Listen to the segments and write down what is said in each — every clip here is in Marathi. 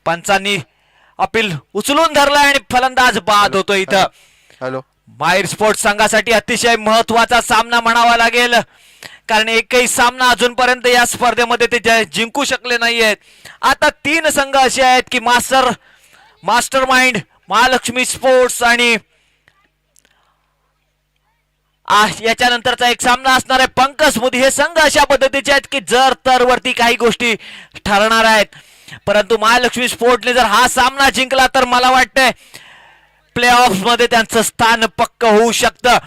पंचांनी अपील उचलून धरलाय आणि फलंदाज बाद होतो इथं. हॅलो माहीर स्पोर्ट्स संघासाठी अतिशय महत्वाचा सामना म्हणावा लागेल, कारण एकही सामना अजूनपर्यंत या स्पर्धेमध्ये ते जिंकू शकले नाहीयेत. आता 3 संघ असे आहेत की मास्टर माइंड, महालक्ष्मी स्पोर्ट्स आणि याच्यानंतरचा एक सामना असणार आहे पंकज स्मृती. हे संघ अशा पद्धतीचे आहेत की जर तर वरती काही गोष्टी ठरणार आहेत, परंतु महालक्ष्मी स्पोर्ट्सने जर हा सामना जिंकला तर मला वाटतंय प्ले ऑफ मध्ये त्यांचं स्थान पक्क होऊ शकतं.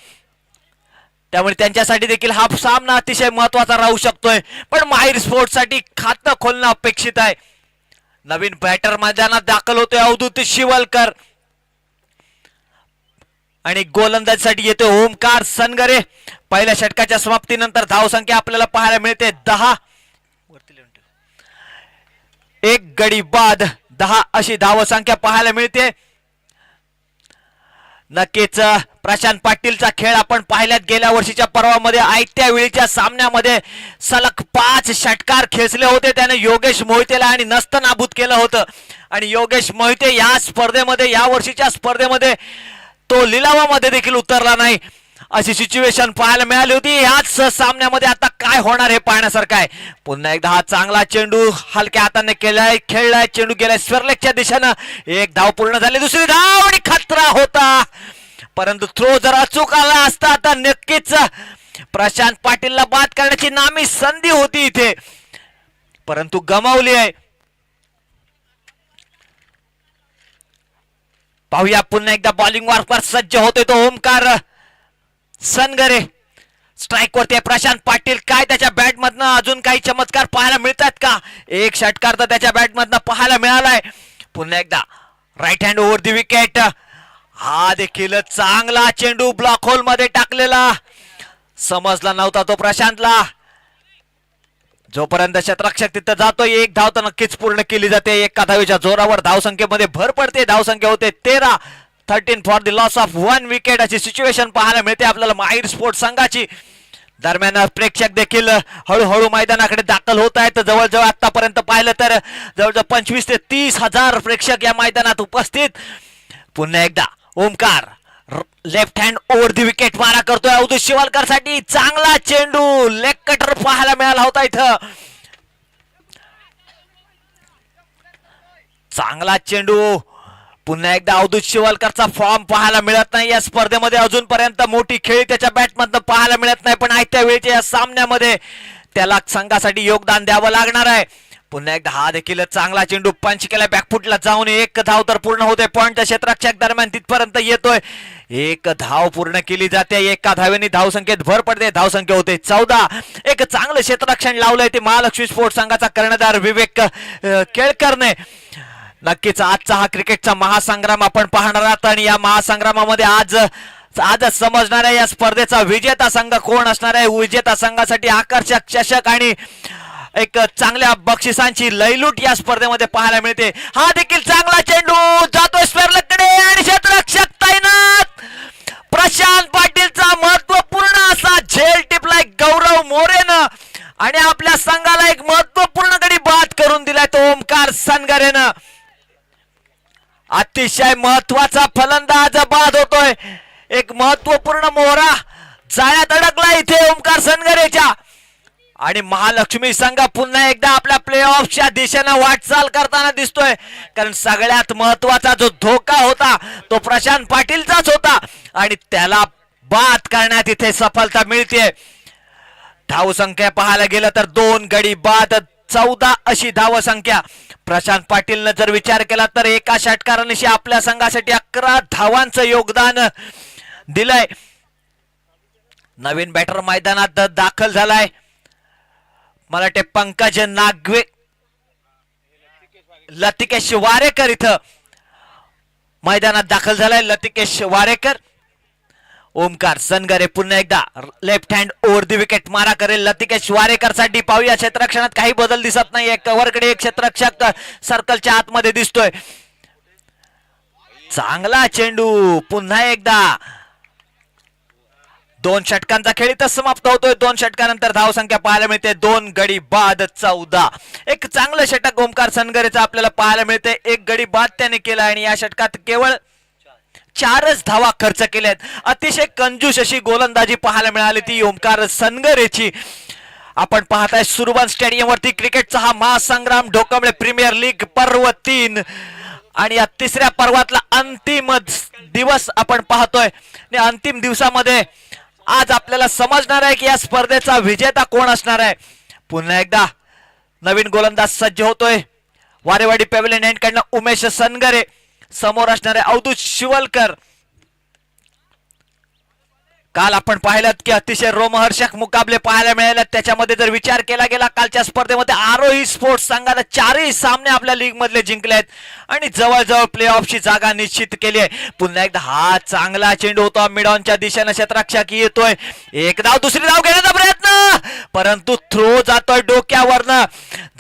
त्यामुळे त्यांच्यासाठी देखील हा सामना अतिशय महत्वाचा राहू शकतोय. पण माहीर स्पोर्ट्स साठी खातं खोलणं अपेक्षित आहे. नवीन बॅटर मैदानात दाखल होतोय अवधूत शिवलकर आणि गोलंदाजीसाठी येतो ओमकार सनगरे. पहिल्या षटकाच्या समाप्तीनंतर धावसंख्या आपल्याला पाहायला मिळते 10. एक गडी बाद 10 अशी धावसंख्या पाहायला मिळते. नक्कीच प्रशांत पाटीलचा खेळ आपण पाहिल्यात गेल्या वर्षीच्या पर्वामध्ये आयत्या वेळीच्या सामन्यामध्ये सलग 5 षटकार खेचले होते. त्याने योगेश मोहितेला आणि नस्तनाबूत केलं होतं. आणि योगेश मोहिते या स्पर्धेमध्ये, या वर्षीच्या स्पर्धेमध्ये तो लिलावामध्ये देखील उतरला नाही, अशी सिच्युएशन पाहायला मिळाली होती. याच सामन्यामध्ये आता काय होणार हे पाहण्यासारखं आहे. पुन्हा एकदा हा चांगला चेंडू हलक्या हाताने खेळलाय. चेंडू गेलाय स्वर्लेगच्या दिशेनं. एक धाव पूर्ण झाली, दुसरी धाव आणि खतरा होता, परंतु थ्रो जर अचूक आला असता तर नक्कीच प्रशांत पाटीलला बाद करण्याची नामी संधी होती इथे, परंतु गमावली आहे. पाहूया पुन्हा एकदा बॉलिंग वारंवार सज्ज होतोय तो ओमकार सनगरे. स्ट्राइक वरती प्रशांत पाटील. काय त्याच्या बॅट मधनं अजून काही चमत्कार पाहायला मिळतात का? एक षटकार तर त्याच्या बॅट मधनं पाहायला मिळालाय. पुन्हा एकदा right hand over the wicket. हा देखील चांगला चेंडू ब्लॉक होल मध्ये टाकलेला, समजला नव्हता तो प्रशांतला. जोपर्यंत क्षेत्ररक्षक तिथं जातोय एक धाव तर नक्कीच पूर्ण केली जाते. एका धावेच्या जोरावर धावसंख्येमध्ये भर पडते. धावसंख्या होते 13 for the loss of 1 wicket अशी सिच्युएशन पाहायला मिळते आपल्याला माहीर स्पोर्ट्स संघाची. दरम्यान प्रेक्षक देखील हळूहळू मैदानाकडे दाखल होत आहेत. जवळजवळ आतापर्यंत पाहिलं तर जवळजवळ 25 ते 30 हजार प्रेक्षक या मैदानात उपस्थित. पुन्हा एकदा Omkar left hand over the wicket मारा करतोय अवधूत शिवलकर साठी. चांगला चेंडू लेग कटर पाहायला मिळाला होता इथं. चांगला चेंडू. पुन्हा एकदा अवधूत शिवलकरचा फॉर्म पाहायला मिळत नाही या स्पर्धेमध्ये अजूनपर्यंत. मोठी खेळी त्याच्या बॅटमधनं पाहायला मिळत नाही, पण आयत्या वेळेच्या या सामन्यामध्ये त्याला संघासाठी योगदान द्यावं लागणार आहे. पुन्हा एकदा हा देखील चांगला चेंडू पंच केला बॅकफुटला जाऊन. एक धाव तर पूर्ण होते. पॉइंट क्षेत्ररक्षक दरम्यान तिथपर्यंत येतोय. एक धाव पूर्ण केली जाते. एका धावेने धावसंख्येत भर पडते. धावसंख्या होते 14. एक चांगलं क्षेत्ररक्षण लावलंय ते महालक्ष्मी स्पोर्ट्स संघाचा कर्णधार विवेक केळकरने. नक्कीच आजचा हा क्रिकेटचा महासंग्राम आपण पाहणार आहात आणि या महासंग्रामामध्ये आजच समजणार आहे या स्पर्धेचा विजेता संघ कोण असणार आहे. विजेता संघासाठी आकर्षक चषक आणि एक चांगल्या बक्षिसांची लयलूट या स्पर्धेमध्ये पाहायला मिळते. हा देखील चांगला चेंडू जातोय स्वर्लेगकडे आणि क्षेत्ररक्षक तैनात. प्रशांत पाटीलचा महत्वपूर्ण असा झेल टिपलाय गौरव मोरेनं आणि आपल्या संघाला एक महत्वपूर्ण गडी बाद करून दिलाय तो ओमकार सनगरेनं. अतिशय महत्वाचा फलंदाज बाद होतोय. एक महत्वपूर्ण मोहरा जाळ्यात अडकला इथे ओमकार सनगरेच्या आणि महालक्ष्मी संघ पुन्हा एकदा आपल्या प्ले ऑफच्या दिशेनं वाटचाल करताना दिसतोय. कारण सगळ्यात महत्वाचा जो धोका होता तो प्रशांत पाटीलचाच होता आणि त्याला बाद करण्यात इथे सफलता मिळते. धावसंख्या पाहायला गेलं तर 2 गडी बाद 14 अशी धावसंख्या. प्रशांत पाटीलनं जर विचार केला तर एका षटकारानिशी आपल्या संघासाठी 11 धावांचं योगदान दिलंय. नवीन बॅटर मैदानात दाखल झालाय. मला वाटते पंकज नागवे, लतिकेश वारेकर इथं मैदानात दाखल झालाय. लतिकेश वारेकर. ओमकार सनगरे पुन्हा एकदा left hand over the wicket मारा करेल लतिकेश वारेकर साठी. पाहूया क्षेत्ररक्षणात काही बदल दिसत नाही. कव्हरकडे एक क्षेत्ररक्षक सर्कलच्या आतमध्ये दिसतोय. चांगला चेंडू पुन्हा एकदा 2 षटकांचा खेळ इथं समाप्त होतोय. 2 षटकानंतर धावसंख्या पाहायला मिळते 2 गडी बाद 14. एक चांगलं षटक ओमकार सनगरेचा आपल्याला पाहायला मिळते. 1 गडी बाद त्याने केला आणि या षटकात केवळ 4च धावा खर्च केल्यात. अतिशय कंजूस अशी गोलंदाजी पाहायला मिळाली ती ओमकार सनगरेची. आपण पाहताय सुरवन स्टेडियम वरती क्रिकेटचा हा महासंग्राम ढोकंबळे प्रीमियर लीग पर्व 3 आणि या तिसऱ्या पर्वातला अंतिम दिवस आपण पाहतोय. अंतिम दिवसामध्ये आज आपल्याला समजणार आहे की या स्पर्धेचा विजेता कोण असणार आहे. पुन्हा एकदा नवीन गोलंदाज सज्ज होतोय. वारेवाडी पॅव्हलियन एंड कडनं उमेश सनगरे, समोर असणारे अवधूत शिवलकर. काल आपण पाहिलं की अतिशय रोमहर्षक मुकाबले पाहायला मिळाले. त्याच्यामध्ये जर विचार केला गेला कालच्या स्पर्धेमध्ये आरोही स्पोर्ट्स संघाने 4ही सामने आपल्या लीग मधले जिंकलेत आणि जवळजवळ प्ले ऑफची जागा निश्चित केली आहे. पुन्हा एकदा हा चांगला चेंडू होता मिड ऑनच्या दिशेने, क्षेत्ररक्षक येतोय. एक धाव, दुसरी धाव घेण्याचा प्रयत्न, परंतु थ्रो जातोय डोक्यावरनं.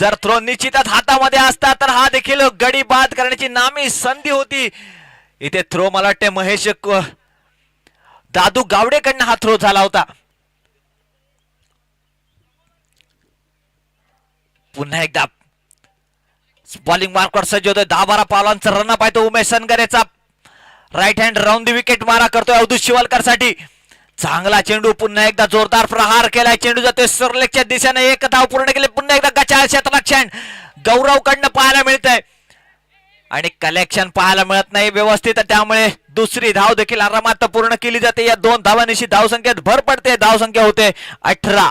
जर थ्रो निश्चितच हातामध्ये असता तर हा देखील गडी बाद करण्याची नामी संधी होती. इथे थ्रो मला वाटते महेश दादू गावडेकडनं हा थ्रो झाला होता. पुन्हा एकदा बॉलिंग मार्कवर सज्ज होतोय. 10-12 पावलांचा रनअप आहे तो उमेश सनगरेचा. Right hand round the wicket मारा करतोय अवधूत शिवलकर साठी. चांगला चेंडू, पुन्हा एकदा जोरदार प्रहार केलाय. चेंडू जातोय सरलेगच्या दिशेने. 1 धाव पूर्ण केले. पुन्हा एकदा गचाळ क्षेत्ररक्षण गौरव कडनं पाहायला मिळतंय आणि कलेक्शन पाहायला मिळत नाही व्यवस्थित, त्यामुळे दुसरी धाव देखील आरामात पूर्ण केली जाते. या 2 धावांनिशी धावसंख्येत भर पडते. धावसंख्या होते 18.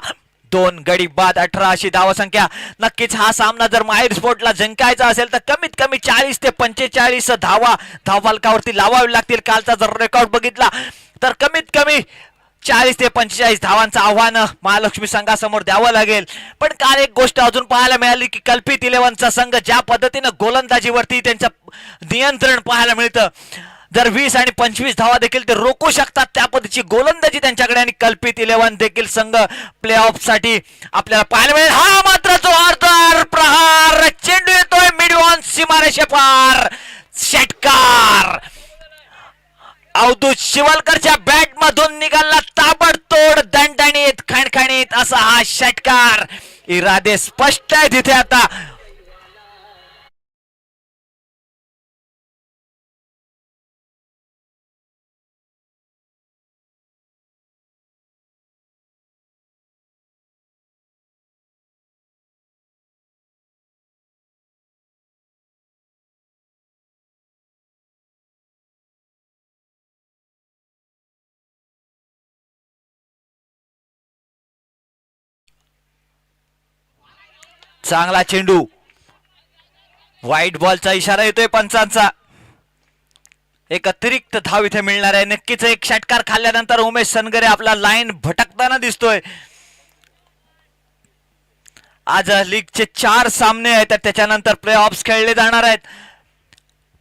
2 गडी बाद 18 अशी धावसंख्या. नक्कीच हा सामना जर माहेर स्पोर्टला जिंकायचा असेल तर कमीत कमी 40 ते 45 धावा धावफलकावरती लावावी लागतील. कालचा जर रेकॉर्ड बघितला तर कमीत कमी 40 ते 45 धावांचं आव्हान महालक्ष्मी संघासमोर द्यावं लागेल. पण काल एक गोष्ट अजून पाहायला मिळाली की कल्पित 11चा संघ ज्या पद्धतीनं गोलंदाजीवरती त्यांचं नियंत्रण पाहायला मिळतं, जर 20 आणि 25 धावा देखील ते रोखू शकतात त्या पद्धतीची गोलंदाजी त्यांच्याकडे. आणि कल्पित 11 देखील संघ प्ले ऑफ साठी आपल्याला पाहायला मिळेल. हा मात्र जोरदार प्रहार, चेंडू येतोय मिड ऑन सीमारेषे पार, षटकार अवधूत शिवलकरच्या बॅट मधून निघाला. ताबडतोड दणदणीत खणखणीत असा हा षटकार. इरादे स्पष्ट आहे तिथे. आता चांगला चेंडू, व्हाईट बॉलचा इशारा येतोय पंचांचा. एक अतिरिक्त धाव इथे मिळणार आहे. नक्कीच एक षटकार खाल्ल्यानंतर उमेश सनगरे आपला लाईन भटकताना दिसतोय. आज लीगचे 4 सामने आहेत, त्याच्यानंतर प्ले ऑफ्स खेळले जाणार आहेत.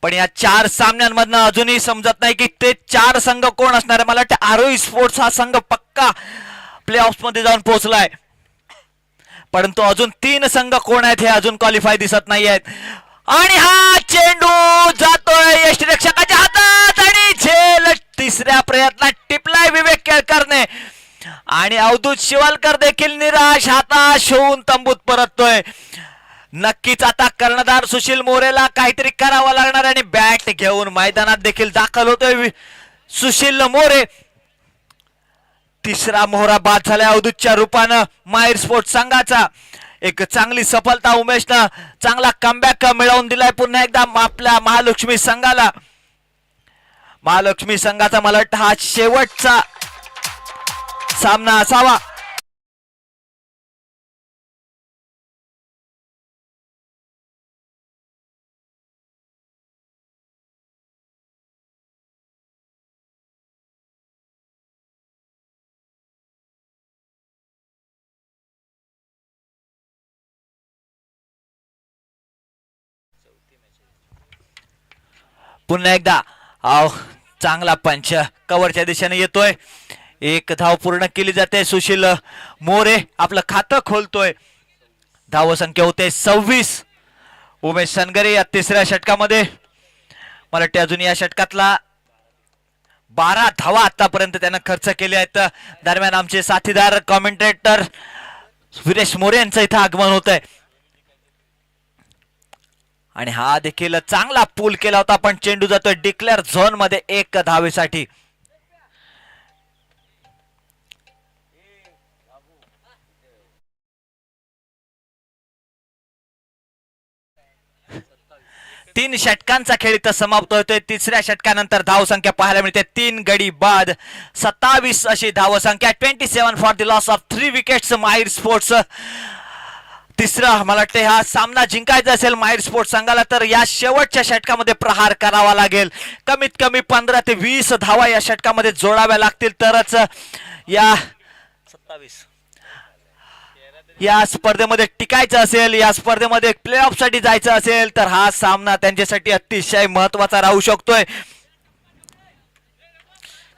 पण या 4 सामन्यांमधनं अजूनही समजत नाही की ते 4 संघ कोण असणार आहे. मला वाटतं आरोही स्पोर्ट्स हा संघ पक्का प्ले ऑफ्स मध्ये जाऊन पोहोचलाय, परंतु अजून 3 संघ कोण आहेत हे अजून क्वालिफाय दिसत नाही आहेत. आणि हा चेंडू जातोय यष्टिरक्षकाच्या हातात आणि झेल तिसऱ्या प्रयत्नात टिपलाय विवेक केळकरने. आणि अवधूत शिवलकर देखील निराश हताश होऊन तंबूत परततोय. नक्कीच आता कर्णधार सुशील मोरेला काहीतरी करावं लागणार आणि बॅट घेऊन मैदानात देखील दाखल होतोय सुशील मोरे. तिसरा मोहरा बाद झालाय अवधूतच्या रूपानं माहेर स्पोर्ट्स संघाचा. एक चांगली सफलता उमेशनं चांगला कमबॅक मिळवून दिलाय पुन्हा एकदा आपल्या महालक्ष्मी संघाला. महालक्ष्मी संघाचा मला वाटतं हा शेवटचा सामना असावा. पुन्हा एकदा चांगला पंच कव्हरच्या दिशेने येतोय. 1 धाव पूर्ण केली जाते. सुशील मोरे आपलं खातं खोलतोय. धावसंख्या होते 26. उमेश सनगरे या तिसऱ्या षटकामध्ये मला वाटते अजून या षटकातला 12 धावा आतापर्यंत त्यानं खर्च केले आहेत. दरम्यान आमचे साथीदार कॉमेंटेटर सुरेश मोरे यांचं इथं आगमन होत आहे आणि हा देखील चांगला पूल केला होता, पण चेंडू जातोय डिक्लेअर झोन मध्ये 1 धावेसाठी. तीन षटकांचा खेळ इथं समाप्त होतोय. तिसऱ्या षटकानंतर धावसंख्या पाहायला मिळते 3 गडी बाद 27 अशी धावसंख्या. 27 for the loss of 3 wickets माहीर स्पोर्ट्स. तिसरा मला वाटतं हा सामना जिंकायचा असेल माहीर स्पोर्ट्स संघाला तर या शेवटच्या षटकामध्ये प्रहार करावा लागेल. कमीत कमी 15 ते 20 धावा या षटकामध्ये जोडाव्या लागतील तरच या 27 या स्पर्धेमध्ये टिकायचं असेल, या स्पर्धेमध्ये प्ले ऑफ साठी जायचं असेल तर हा सामना त्यांच्यासाठी अतिशय महत्वाचा राहू शकतोय.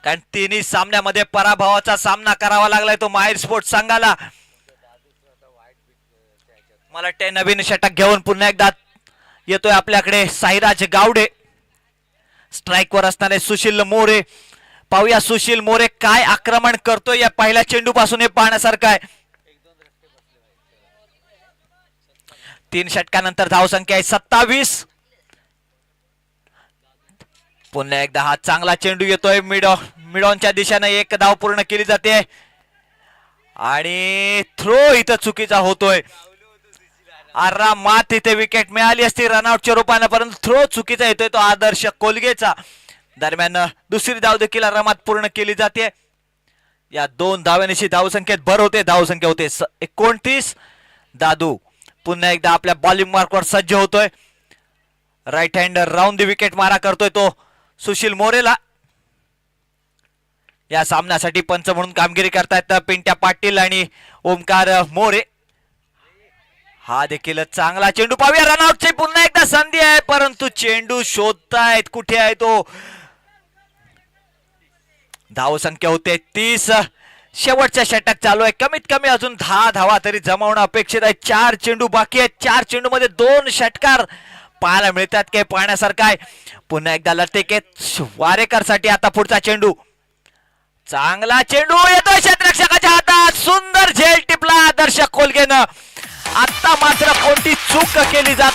कारण तिन्ही सामन्यामध्ये पराभवाचा सामना करावा लागलाय तो माहीर स्पोर्ट्स संघाला. मला वाटते नवीन षटक घेऊन पुन्हा एकदा येतोय आपल्याकडे साईराज गावडे. स्ट्राइक वर असणारे सुशील मोरे. पाहूया सुशील मोरे काय आक्रमण करतोय या पहिल्या चेंडू पासून, हे पाहण्यासारखं आहे. 3 षटकानंतर धावसंख्या आहे 27. पुन्हा एकदा हा चांगला चेंडू येतोय मिडॉनच्या दिशेने. 1 धाव पूर्ण केली जाते आणि थ्रो इथं चुकीचा होतोय. आरामात इथे विकेट मिळाली असती रनआउटच्या रूपाने, परंतु थ्रो चुकीचा येतोय तो आदर्श कोलगेचा. दरम्यान दुसरी धाव देखील आरामात पूर्ण केली जाते. या 2 धाव्यांशी धावसंख्येत भर होते. धावसंख्या होते 29. दादू पुन्हा एकदा आपल्या बॉलिंग मार्कवर सज्ज होतोय. Right hand round the wicket मारा करतोय तो सुशील मोरेला. या सामन्यासाठी पंच म्हणून कामगिरी करतायत पिंट्या पाटील आणि ओमकार मोरे. हा देखील चांगला चेंडू. पाहूया रनआउटची पुन्हा एकदा संधी आहे, परंतु चेंडू शोधतायत कुठे आहे तो. धावसंख्या होते 30. शेवटच्या षटक चालू आहे. कमीत कमी अजून 10 धावा तरी जमावणं अपेक्षित आहे. 4 चेंडू बाकी आहेत. 4 चेंडू मध्ये 2 षटकार पाहायला मिळतात. काय पाहण्यासारखं आहे. पुन्हा एकदा लतेकेत वारेकर साठी आता पुढचा चेंडू. चांगला चेंडू येतोय क्षेत्ररक्षकाच्या हातात. सुंदर झेल टिपला आदर्श कोलगेनं. आता मात्र कोणती चूक केली जात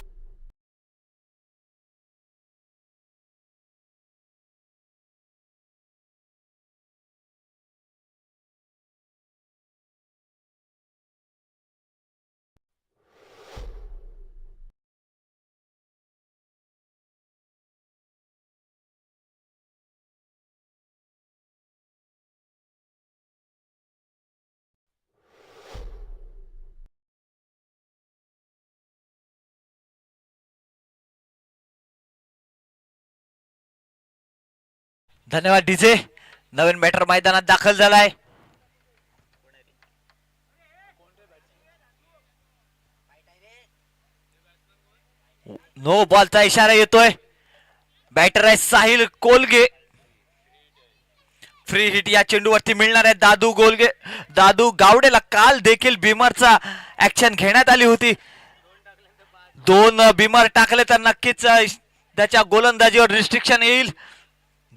धन्यवाद डीजे. नवीन बॅटर मैदानात दाखल झालाय. नो बॉलचा इशारा येतोय. बॅटर आहे साहिल कोलगे. फ्री हिट या चेंडूवरती मिळणार आहे दादू गावडेला. काल देखील बिमरचा ऍक्शन घेण्यात आली होती. 2 बिमर टाकले तर नक्कीच त्याच्या गोलंदाजीवर रिस्ट्रिक्शन येईल,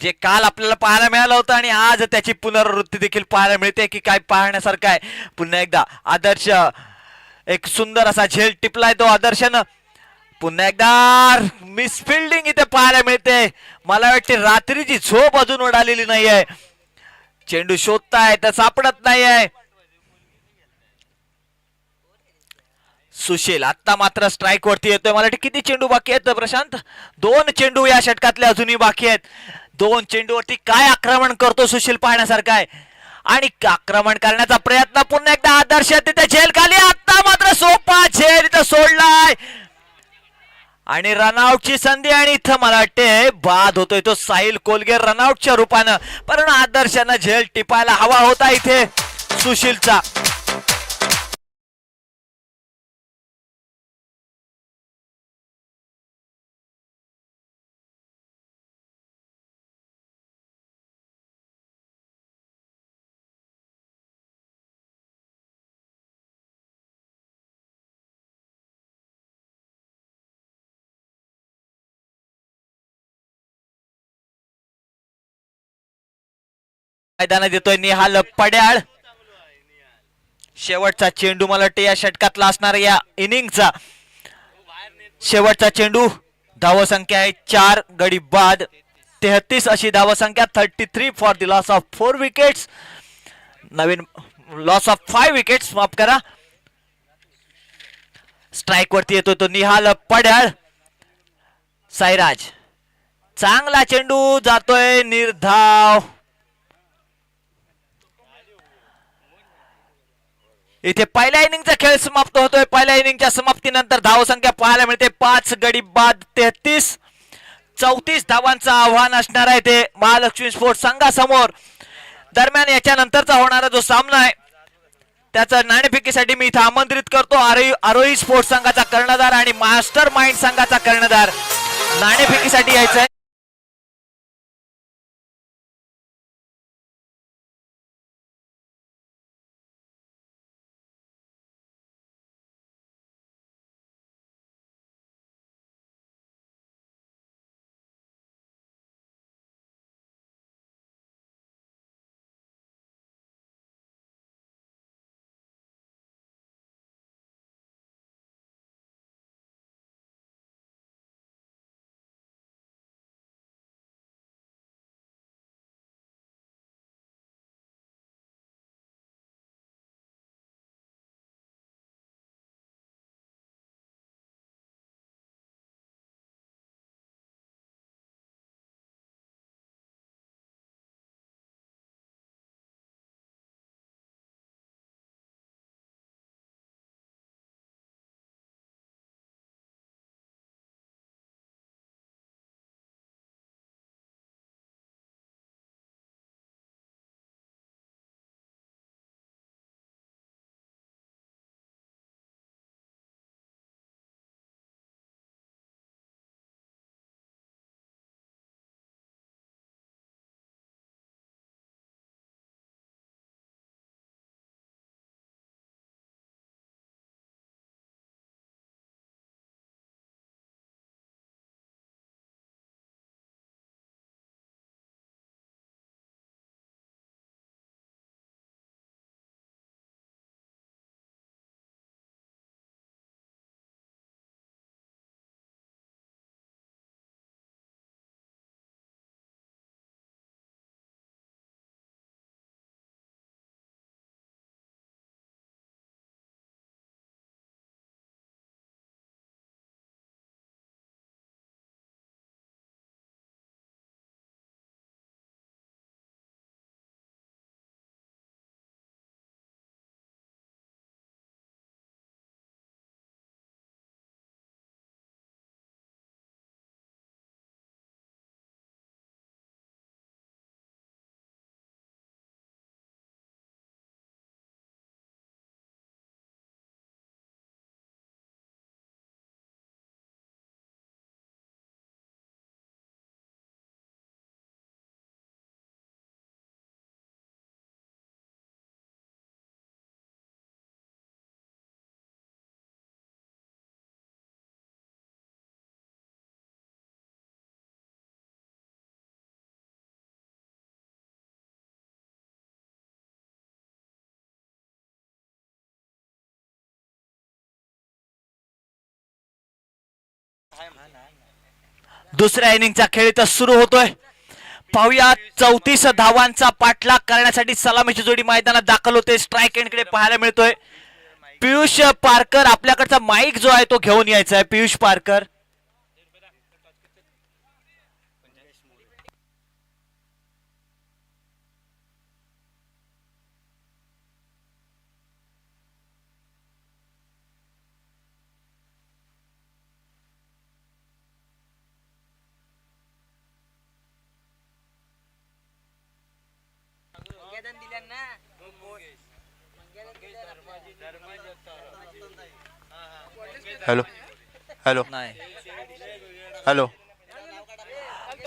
जे काल आपल्याला पाहायला मिळालं होतं आणि आज त्याची पुनरावृत्ती देखील पाहायला मिळते की काय पाहण्यासारखं आहे. पुन्हा एकदा आदर्श एक सुंदर असा झेल टिपलाय तो आदर्शनं. पुन्हा एकदा मिस फिल्डिंग इथे पाहायला मिळते. मला वाटते रात्रीची झोप अजून उडालेली नाहीये. चेंडू शोधताय तर सापडत नाहीये. सुशील आता मात्र स्ट्राइक वरती येतोय. मला वाटते किती चेंडू बाकी आहेत प्रशांत? 2 चेंडू या षटकातले अजूनही बाकी आहेत. 2 चेंडूवरती काय आक्रमण करतो सुशील पाहण्यासारखं आहे. आणि आक्रमण करण्याचा प्रयत्न. पुन्हा एकदा आदर्श तिथे झेल खाली. आता मात्र सोपा झेल इथं सोडलाय आणि रनआउटची संधी. आणि इथं मला वाटते बाद होतोय तो साहिल कोलगे रनआउटच्या रूपानं, पण आदर्शानं झेल टिपायला हवा होता इथे सुशीलचा. मैदानात येतोय निहाल पड्याळ. शेवटचा चेंडू मला वाटतं या षटकातला असणार या इनिंगचा शेवटचा चेंडू. धावसंख्या आहे 4, गडी बाद 33 अशी धावसंख्या. 33 for the loss of 4 wickets. Naveen loss of 5 wickets माफ करा. स्ट्राइक वरती येतो तो निहाल पड्याळ. साईराज चांगला चेंडू जातोय निर्धाव. इथे पहिल्या इनिंगचा खेळ समाप्त होतोय. पहिल्या इनिंगच्या समाप्तीनंतर धावसंख्या पाहायला मिळते 5, गडी बाद 33. 34 धावांचं आव्हान असणार आहे ते महालक्ष्मी स्पोर्ट्स संघासमोर. दरम्यान याच्यानंतरचा होणारा जो सामना आहे त्याचा नाणेफेकीसाठी मी इथे आमंत्रित करतो आरोही स्पोर्ट्स संघाचा कर्णधार आणि मास्टर माइंड संघाचा कर्णधार नाणेफेकीसाठी यायचंय. दुसऱ्या इनिंगचा खेळ तर सुरू होतोय. पाहूया 34 धावांचा पाठलाग करण्यासाठी सलामीची जोडी मैदानात दाखल होते. स्ट्राइक एंडकडे पाहायला मिळतोय पियुष पारकर. आपल्याकडचा माईक जो आहे तो घेऊन यायचा आहे. Piyush Parkar hello hello hello.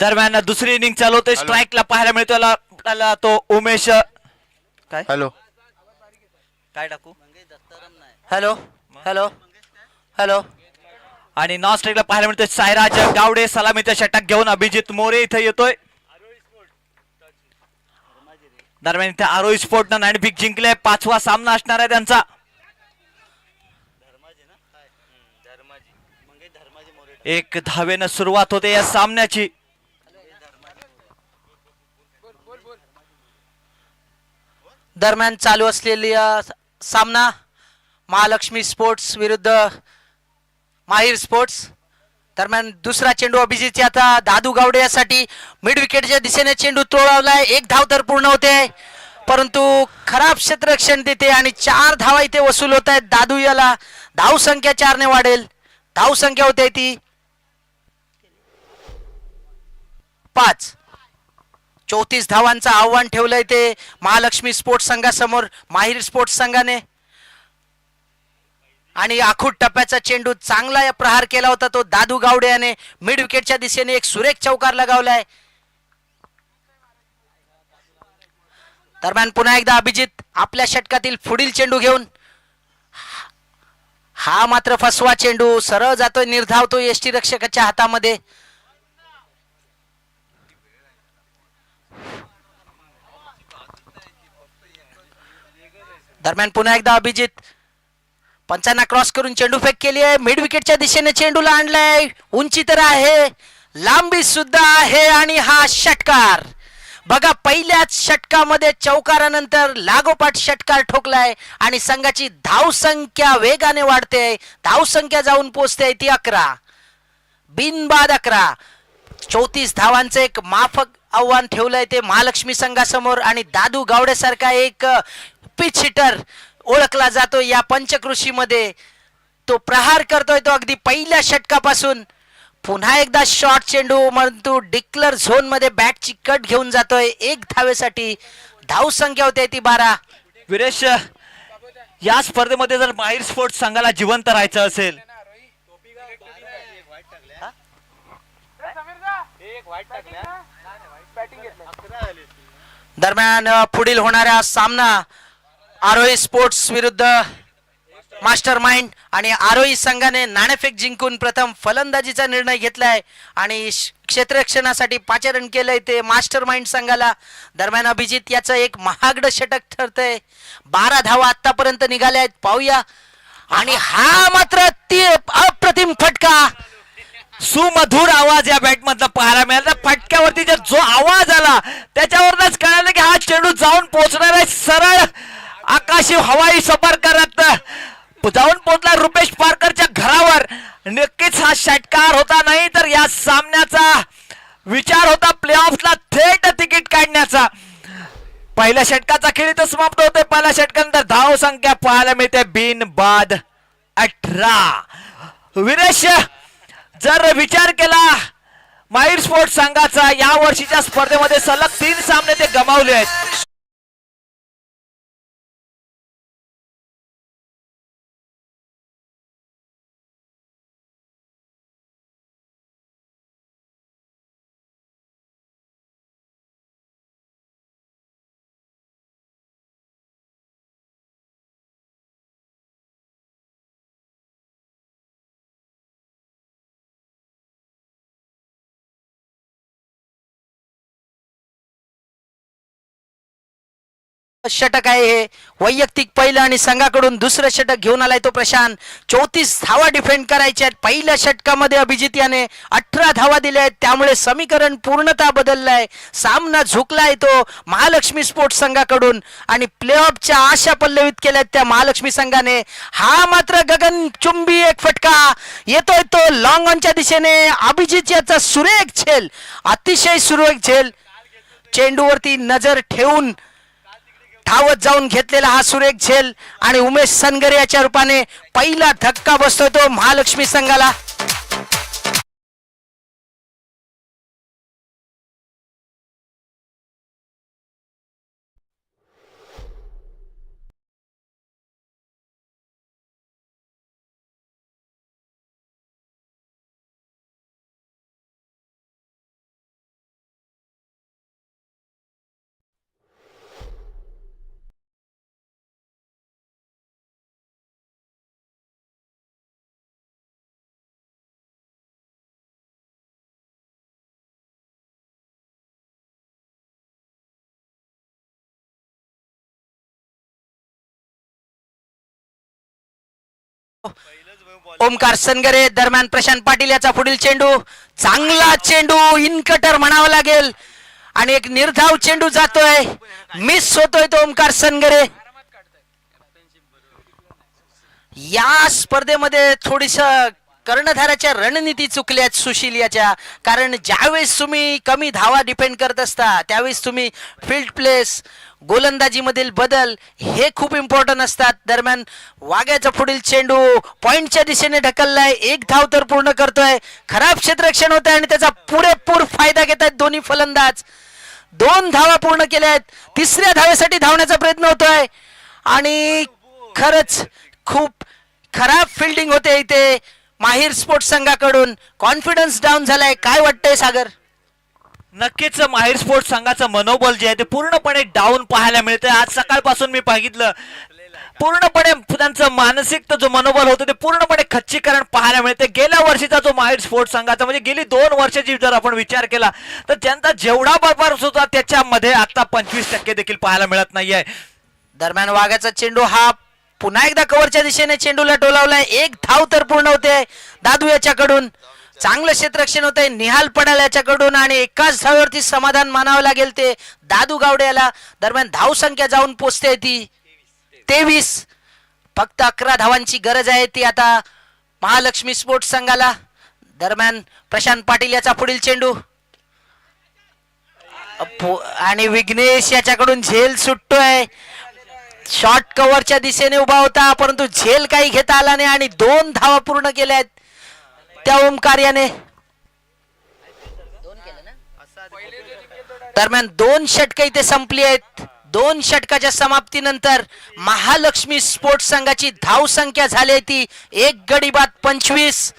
दरम्यान दुसरी इनिंग चालवते. स्ट्राइकला पाहायला मिळतो तो उमेश. काय हॅलो काय टाकू. Hello hello hello. आणि नॉन स्ट्राइकला पाहायला मिळतोय साईराज गावडे. सलामीचा षटक घेऊन अभिजित मोरे इथे येतोय. दरम्यान इथे आरोही स्पोर्टनं नाणेफेक जिंकले. 5वा सामना असणार आहे त्यांचा. एक धावेनं सुरुवात होते या सामन्याची. दरम्यान चालू असलेली सामना महालक्ष्मी स्पोर्ट्स विरुद्ध माहीर स्पोर्ट्स. दरम्यान दुसरा चेंडू अभिजितची आता दादू गावडे यासाठी मिड विकेटच्या दिशेने चेंडू तोडवलाय. 1 धाव तर पूर्ण होते, परंतु खराब क्षेत्ररक्षण देते आणि 4 धावा इथे वसूल होत आहेत. दादू याला धाव संख्या 4 ने वाढेल. धाव संख्या होते ती 5. 34 धावांचं आव्हान ठेवलंय ते महालक्ष्मी स्पोर्ट्स संघासमोर माहीर स्पोर्ट्स संघाने. आणि आखूड टप्प्याचा चेंडू चांगला प्रहार केला होता तो दादू गावडे याने मिड विकेटच्या दिशेने एक सुरेख चौकार लगावलाय. दरम्यान पुन्हा एकदा अभिजित आपल्या षटकातील पुढील चेंडू घेऊन. हा मात्र फसवा चेंडू सरळ जातोय, निर्धावतो यष्टीरक्षकाच्या हातामध्ये. दरम्यान पुन्हा एकदा अभिजित पंचांना क्रॉस करून चेंडू फेक केली आहे. मिड विकेटच्या दिशेने चेंडूला आणलाय. उंची तर आहे, लांबी सुद्धा आहे आणि हा षटकार बघा. पहिल्याच षटकामध्ये चौकारानंतर लागोपाठ षटकार ठोकलाय आणि संघाची धावसंख्या वेगाने वाढते. धावसंख्या जाऊन पोहोचते ती 11, बिनबाद 11. 34 धावांचं एक माफक आव्हान ठेवलंय ते महालक्ष्मी संघासमोर. आणि दादू गावडे सारखा एक पिच हिटर ओळखला जातो या पंचकृषीमध्ये. तो प्रहार करतोय तो अगदी पहिल्या षटकापासून. पुन्हा एकदा शॉर्ट चेंडू म्हणतो डिक्लर झोन मध्ये बॅटची कट घेऊन जातोय 1 धावेसाठी. धाव संख्या होते ती 12. विरेश, या स्पर्धेमध्ये जर माहीर स्पोर्ट्स संघाला जिवंत राहायचं असेल दरम्यान पुढील होणारा सामना आरोही स्पोर्ट्स विरुद्ध मास्टर माइंड. आणि आरोही संघाने नाणेफेक जिंकून प्रथम फलंदाजीचा निर्णय घेतलाय आणि क्षेत्ररक्षणासाठी पाचारण केलंय ते मास्टर माइंड संघाला. दरम्यान अभिजित याचं एक महागडं षटक ठरतंय. 12 धावा आतापर्यंत निघाल्या आहेत. पाहूया. आणि हा मात्र ती अप्रतिम फटका, सुमधुर आवाज या बॅट मधला पाहायला मिळाला. फटक्यावरती जो आवाज आला त्याच्यावरच कळालं की हा चेंडू जाऊन पोहोचणार आहे. सरळ आकाशी हवाई सफर करत जाऊन पोहोचला रुपेश पारकरच्या घरावर. नक्कीच हा षटकार होता, नाही तर या सामन्याचा विचार होता प्लेऑफला थेट तिकीट काढण्याचा. पहिल्या षटकाचा खेळ इथं समाप्त होतोय. पहिल्या षटकानंतर धाव संख्या पाहायला मिळते बिनबाद 18. विरेश, जर विचार केला माहीर स्पोर्ट्स संघाचा या वर्षीच्या स्पर्धेमध्ये सलग 3 सामने ते गमावले आहेत. षटक आहे हे वैयक्तिक पहिलं आणि संघाकडून दुसरं षटक घेऊन आलाय तो प्रशांत. 34 धावा डिफेंड करायच्या आहेत. पहिल्या षटकामध्ये अभिजित याने 18 धावा दिल्या आहेत, त्यामुळे समीकरण पूर्णतः बदललाय. सामना झुकलाय तो महालक्ष्मी स्पोर्ट्स संघाकडून आणि प्लेऑफच्या आशा पल्लवित केल्यात त्या महालक्ष्मी संघाने. हा मात्र गगनचुंबी एक फटका येतोय तो लॉंग ऑनच्या दिशेने. अभिजित याचा सुरेख झेल, अतिशय सुरेख झेल. चेंडूवरती नजर ठेवून धावत जाऊन घेतलेला हा सुरेख झेल आणि उमेश सनगरे याच्या रूपाने पहिला धक्का बसतोय तो महालक्ष्मी संघाला. ओमकार सनगरे दरम्यान प्रशांत पाटील याचा पुढील चेंडू, चांगला चेंडू, इनकटर म्हणावं लागेल आणि एक निर्धाव चेंडू जातोय, मिस होतोय तो ओमकार सनगरे. या स्पर्धेमध्ये थोडीस कर्णधाराच्या रणनीती चुकल्यात सुशील याच्या, कारण ज्यावेळेस तुम्ही कमी धावा डिपेंड करत असता त्यावेळेस तुम्ही फील्ड प्लेस, गोलंदाजीमधील बदल हे खूप इम्पॉर्टंट असतात. दरम्यान वाघ्याचा पुढील चेंडू पॉइंटच्या दिशेने ढकललाय, एक धाव तर पूर्ण करतोय, खराब क्षेत्ररक्षण होत आहे आणि त्याचा पुरेपूर फायदा घेत आहेत दोन्ही फलंदाज. 2 धावा पूर्ण केल्या आहेत, 3ऱ्या धावेसाठी धावण्याचा प्रयत्न होतोय आणि खरंच खूप खराब फिल्डिंग होते इथे माहीर स्पोर्ट्स संघाकडून. कॉन्फिडन्स डाऊन झालाय, काय वाटतंय सागर? नक्कीच माहीर स्पोर्ट्स संघाचं मनोबल जे आहे ते पूर्णपणे डाऊन पाहायला मिळतंय. आज सकाळपासून मी बघितलं, पूर्णपणे त्यांचं मानसिक जो मनोबल होतं ते पूर्णपणे खच्चीकरण पाहायला मिळते. गेल्या वर्षीचा जो माहीर स्पोर्ट्स संघाचा म्हणजे गेली 2 वर्षाची जर आपण विचार केला तर त्यांचा जेवढा परफॉर्मन्स होता त्याच्यामध्ये आता 25% देखील पाहायला मिळत नाहीये. दरम्यान वाघाचा चेंडू हा पुन्हा एकदा कव्हरच्या दिशेने चेंडूला टोलावलाय, 1 धाव तर पूर्ण होते दादू याच्याकडून. चांगलं क्षेत्ररक्षण होतंय निहाल पडाल याच्याकडून आणि एकाच धावेवरती समाधान मानावं लागेल ते दादू गावडे याला. दरम्यान धाव संख्या जाऊन पोचते ती 23, फक्त 11 धावांची गरज आहे ती आता महालक्ष्मी स्पोर्ट्स संघाला. दरम्यान प्रशांत पाटील याचा पुढील चेंडू आणि विघ्नेश याच्याकडून झेल सुटतोय. शॉर्ट कव्हरच्या दिशेने उभा होता परंतु झेल काही घेता आला नाही आणि 2 धावा पूर्ण केल्या आहेत त्या ओमकार याने. दरम्यान 2 षटकं इथे संपली आहेत. 2 षटकाच्या समाप्तीनंतर महालक्ष्मी स्पोर्ट्स संघाची धाव संख्या झाली ती 1 गडी बाद 25.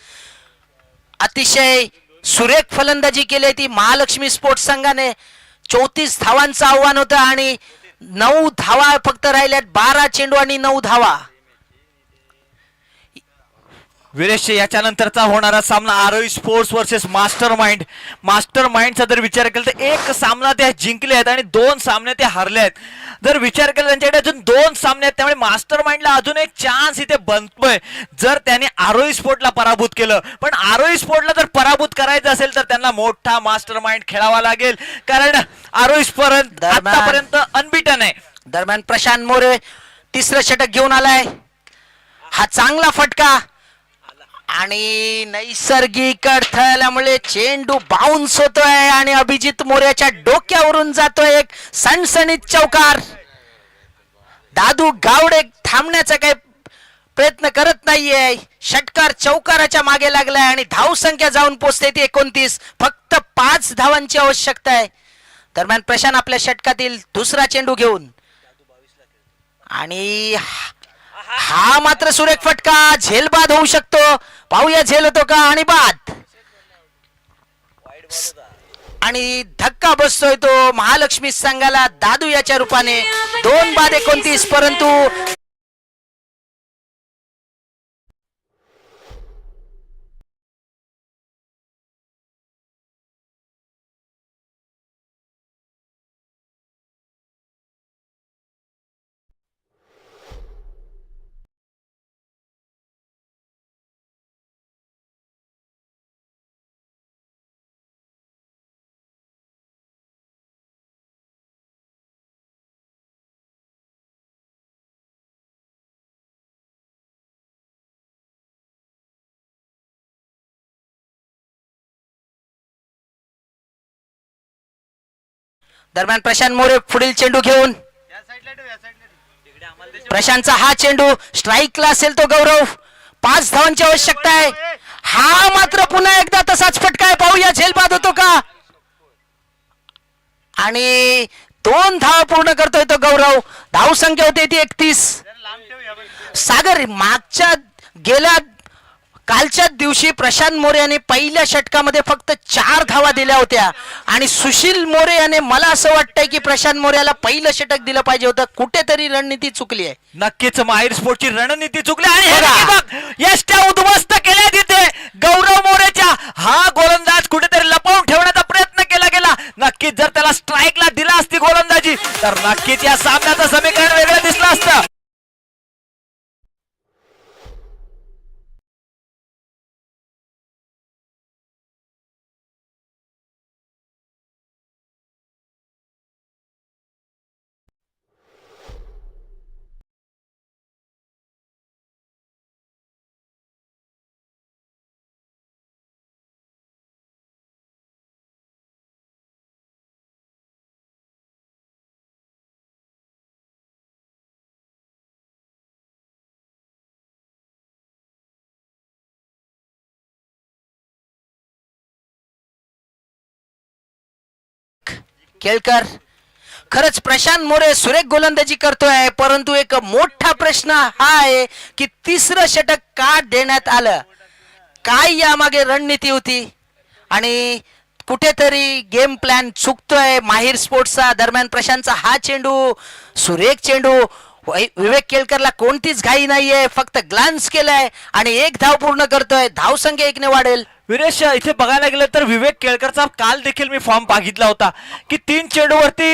अतिशय सुरेख फलंदाजी केली ती महालक्ष्मी स्पोर्ट्स संघाने. 34 धावांचं आव्हान होतं आणि 9 धावा फक्त राहिल्यात. 12 चेंडू आणि 9 धावा. वीरेश, याच्यानंतरचा होणारा सामना आरोही स्पोर्ट्स वर्सेस मास्टर माइंडचा जर विचार केला तर 1 सामना ते जिंकले आहेत आणि 2 सामने ते हरले आहेत. जर विचार केला त्यांच्याकडे अजून 2 सामने आहेत, त्यामुळे मास्टर माइंडला अजून एक चान्स इथे बनतोय जर त्याने आरोही स्पोर्टला पराभूत केलं. पण आरोही स्पोर्टला जर पराभूत करायचं असेल तर त्यांना मोठा मास्टर माइंड खेळावा लागेल, कारण आरोही स्पर्धेत आतापर्यंत अनबिटन आहे. दरम्यान प्रशांत मोरे 3रं षटक घेऊन आलाय. हा चांगला फटका आणि नैसर्गिक अडथळ्यामुळे चेंडू बाउन्स होतोय आणि अभिजित मोर्याच्या डोक्यावरून जातोय एक सणसणीत चौकार. दादू गावडे थांबण्याचा काही प्रयत्न करत नाहीये. षटकार चौकाराच्या मागे लागलाय आणि धाव संख्या जाऊन पोचते ती 29. फक्त 5 धावांची आवश्यकता आहे. दरम्यान प्रशांत आपल्या षटकातील 2रा चेंडू घेऊन आणि हा मात्र सुरेख फटका, झेल बाद होऊ शकतो. पाहूया झेल होतो का आणि बाद आणि धक्का बसतोय तो महालक्ष्मी संघाला दादू याच्या रूपाने. 2 बाद 29. परंतु दरम्यान प्रशांत मोरे पुढील चेंडू घेऊन, प्रशांतचा हा चेंडू स्ट्राईकला असेल तो गौरव. 5 धावांची आवश्यकता आहे. हा मात्र पुन्हा एकदा तसाच फटका आहे. पाहूया झेल बाद होतो का आणि 2 धावा पूर्ण करतोय तो गौरव. धाव संख्या होते ती 31. सागर, गेल्या कालच्या दिवशी प्रशांत मोरे याने पहिल्या षटकामध्ये फक्त 4 धावा दिल्या होत्या आणि सुशील मोरे याने, मला असं वाटतंय की प्रशांत मोरेला पहिलं षटक दिलं पाहिजे होतं. कुठेतरी रणनीती चुकली आहे. नक्कीच माहीर स्पोर्टची रणनीती चुकली आणि यष्ट्या उद्ध्वस्त केल्या तिथे गौरव मोरेच्या. हा गोलंदाज कुठेतरी लपवून ठेवण्याचा प्रयत्न केला गेला. नक्कीच जर त्याला स्ट्राईकला दिला असती गोलंदाजी तर नक्कीच या सामन्याचं समीकरण वेगळं दिसलं असतं. केळकर. खरंच प्रशांत मोरे सुरेख गोलंदाजी करतोय, परंतु एक मोठा प्रश्न हा आहे की तिसरं षटक का देण्यात आलं, काय यामागे रणनीती होती आणि कुठेतरी गेम प्लॅन चुकतोय माहिर स्पोर्ट्सचा. दरम्यान प्रशांतचा हा चेंडू सुरेख चेंडू, विवेक केळकरला कोणतीच घाई नाहीये, फक्त ग्लान्स केलाय आणि एक धाव पूर्ण करतोय. धावसंख्या 1 ने वाढेल. विरेश, इथे बघायला गेलं तर विवेक केळकरचा काल देखील मी फॉर्म बघितला होता की 3 चेंडूवरती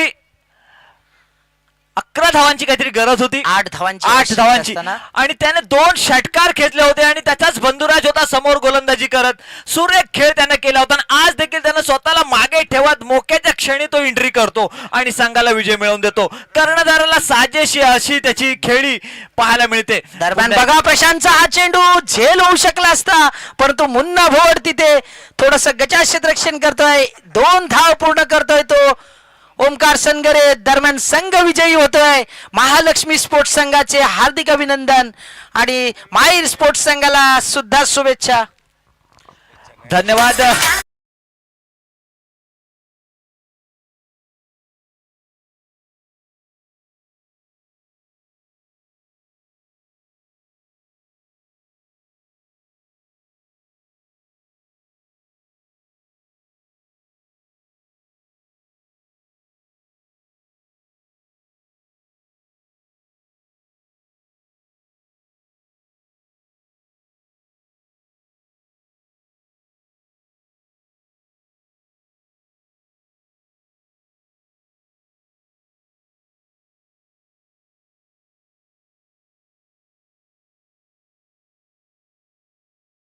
11 धावांची काहीतरी गरज होती, 8 धावांची 8 धावांची, असताना. आणि त्याने 2 षटकार खेचले होते आणि त्याचाच बंधुराज होता समोर गोलंदाजी करत. सुरेख खेळ त्याने केला होता आणि आज देखील त्याने स्वतःला मागे ठेवत मोक्याच्या क्षणी तो एंट्री करतो आणि संघाला विजय मिळवून देतो. कर्णधाराला साजेशी अशी त्याची खेळी पाहायला मिळते. दरम्यान बघा प्रशांतचा हा चेंडू झेल होऊ शकला असता, परंतु मुन्ना भोड तिथे थोडस गजा क्षेत्ररक्षण करतोय. 2 धाव पूर्ण करतोय तो ओमकार सनगरे. दरम्यान संघ विजयी होतोय. महालक्ष्मी स्पोर्ट्स संघाचे हार्दिक अभिनंदन आणि माहिर स्पोर्ट्स संघाला सुद्धा शुभेच्छा. धन्यवाद.